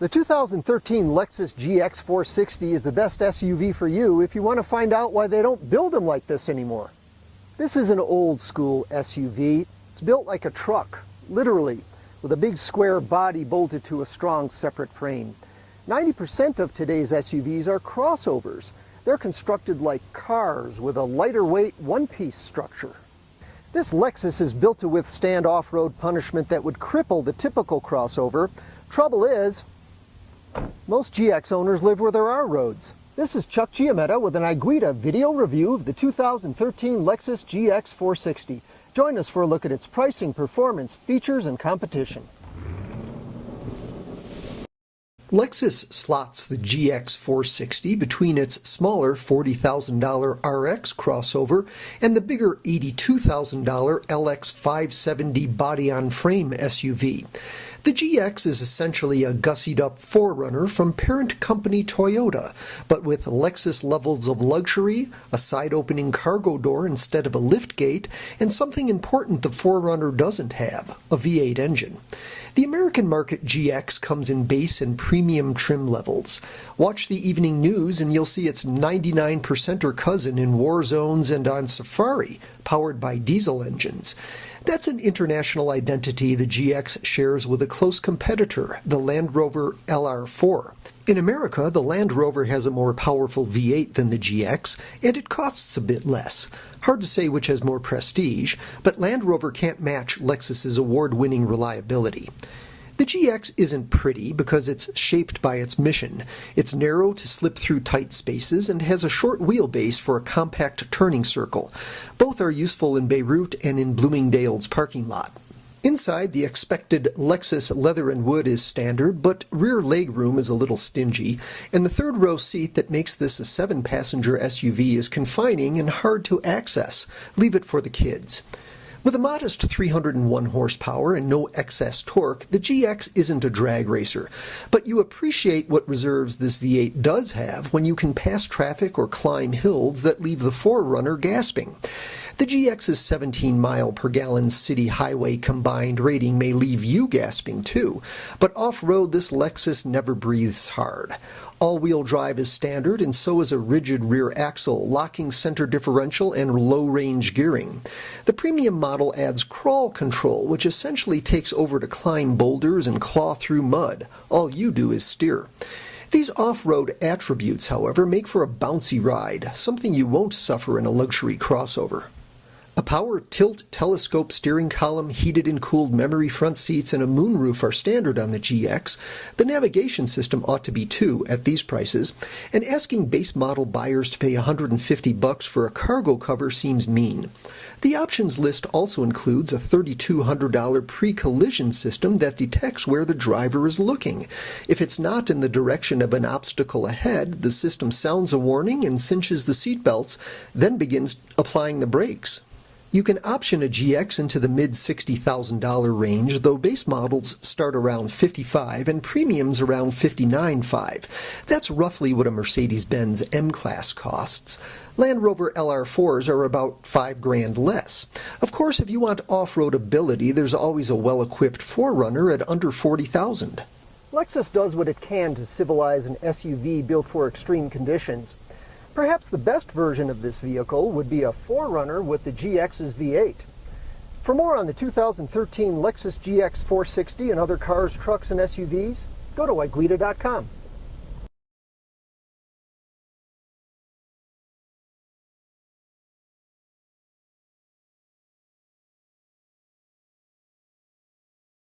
The 2013 Lexus GX 460 is the best SUV for you if you want to find out why they don't build them like this anymore. This is an old school SUV. It's built like a truck, literally, with a big square body bolted to a strong separate frame. 90% of today's SUVs are crossovers. They're constructed like cars with a lighter weight one-piece structure. This Lexus is built to withstand off-road punishment that would cripple the typical crossover. Trouble is, most GX owners live where there are roads. This is Chuck Giametta with an iGuida video review of the 2013 Lexus GX 460. Join us for a look at its pricing, performance, features, and competition. Lexus slots the GX 460 between its smaller $40,000 RX crossover and the bigger $82,000 LX 570 body-on-frame SUV. The GX is essentially a gussied-up forerunner from parent company Toyota, but with Lexus levels of luxury, a side-opening cargo door instead of a liftgate, and something important the forerunner doesn't have, a V8 engine. The American market GX comes in base and premium trim levels. Watch the evening news and you'll see its 99%er cousin in war zones and on safari, powered by diesel engines. That's an international identity the GX shares with a close competitor, the Land Rover LR4. In America, the Land Rover has a more powerful V8 than the GX, and it costs a bit less. Hard to say which has more prestige, but Land Rover can't match Lexus's award-winning reliability. The GX isn't pretty because it's shaped by its mission. It's narrow to slip through tight spaces and has a short wheelbase for a compact turning circle. Both are useful in Beirut and in Bloomingdale's parking lot. Inside, the expected Lexus leather and wood is standard, but rear legroom is a little stingy, and the third row seat that makes this a 7-passenger SUV is confining and hard to access. Leave it for the kids. With a modest 301 horsepower and no excess torque, the GX isn't a drag racer, but you appreciate what reserves this V8 does have when you can pass traffic or climb hills that leave the forerunner gasping. The GX's 17-mile-per-gallon city highway combined rating may leave you gasping too, but off-road this Lexus never breathes hard. All-wheel drive is standard, and so is a rigid rear axle, locking center differential, and low-range gearing. The premium model adds crawl control, which essentially takes over to climb boulders and claw through mud. All you do is steer. These off-road attributes, however, make for a bouncy ride, something you won't suffer in a luxury crossover. A power tilt telescope steering column, heated and cooled memory front seats, and a moonroof are standard on the GX. The navigation system ought to be too at these prices, and asking base model buyers to pay $150 for a cargo cover seems mean. The options list also includes a $3,200 pre-collision system that detects where the driver is looking. If it's not in the direction of an obstacle ahead, the system sounds a warning and cinches the seatbelts, then begins applying the brakes. You can option a GX into the mid-$60,000 range, though base models start around $55,000 and premiums around $59,500. That's roughly what a Mercedes-Benz M-Class costs. Land Rover LR4s are about $5,000 less. Of course, if you want off-road ability, there's always a well-equipped forerunner at under $40,000. Lexus does what it can to civilize an SUV built for extreme conditions. Perhaps the best version of this vehicle would be a forerunner with the GX's V8. For more on the 2013 Lexus GX 460 and other cars, trucks, and SUVs, go to iGuida.com.